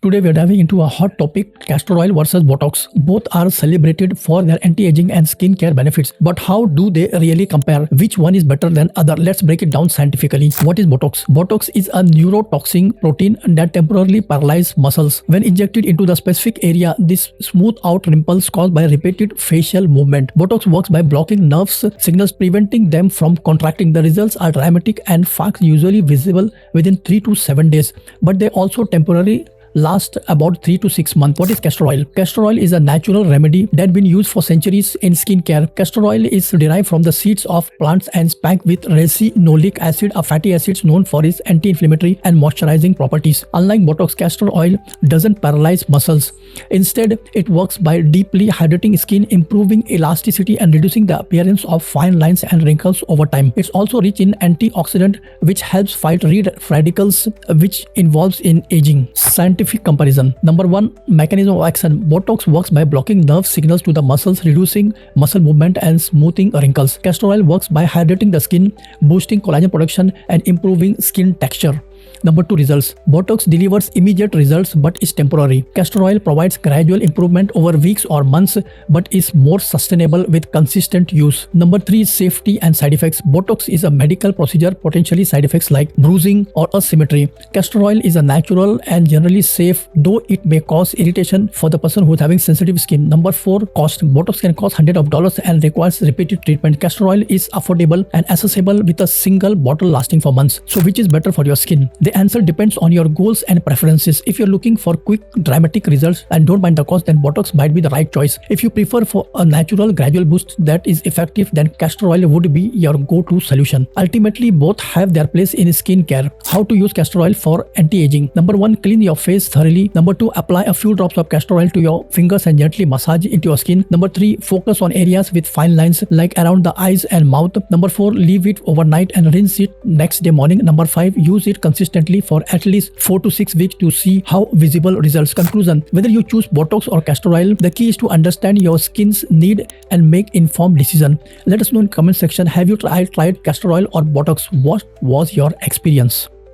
Today we are diving into a hot topic, castor oil versus Botox. Both are celebrated for their anti-aging and skincare benefits. But how do they really compare? Which one is better than other? Let's break it down scientifically. What is Botox? Botox is a neurotoxin protein that temporarily paralyzes muscles. When injected into the specific area, this smooth out rimples caused by repeated facial movement. Botox works by blocking nerves signals, preventing them from contracting. The results are dramatic and fast, usually visible within 3 to 7 days, but they also temporarily last about 3 to 6 months. What is castor oil? Castor oil is a natural remedy that been used for centuries in skincare. Castor oil is derived from the seeds of plants and packed with racinoleic acid, a fatty acid known for its anti-inflammatory and moisturizing properties. Unlike Botox, castor oil doesn't paralyze muscles. Instead, it works by deeply hydrating skin, improving elasticity and reducing the appearance of fine lines and wrinkles over time. It's also rich in antioxidant, which helps fight free radicals, which involves in aging. Scientific comparison. Number 1, mechanism of action. Botox works by blocking nerve signals to the muscles, reducing muscle movement and smoothing wrinkles. Castor oil works by hydrating the skin, boosting collagen production and improving skin texture. Number 2, results. Botox delivers immediate results but is temporary. Castor oil provides gradual improvement over weeks or months but is more sustainable with consistent use. Number 3, safety and side effects. Botox is a medical procedure, potentially side effects like bruising or asymmetry. Castor oil is a natural and generally safe, though it may cause irritation for the person who is having sensitive skin. Number 4, cost. Botox can cost hundreds of dollars and requires repeated treatment. Castor oil is affordable and accessible with a single bottle lasting for months. So which is better for your skin? The answer depends on your goals and preferences. If you're looking for quick, dramatic results and don't mind the cost, then Botox might be the right choice. If you prefer for a natural, gradual boost that is effective, then castor oil would be your go-to solution. Ultimately, both have their place in skincare. How to use castor oil for anti-aging? Number 1, clean your face thoroughly. Number 2, apply a few drops of castor oil to your fingers and gently massage into your skin. Number 3, focus on areas with fine lines like around the eyes and mouth. Number 4, leave it overnight and rinse it next day morning. Number 5, use it consistently for at least 4 to 6 weeks to see how visible results. Conclusion: whether you choose Botox or castor oil, the key is to understand your skin's need and make informed decision. Let us know in comment section, have you tried castor oil or Botox? What was your experience?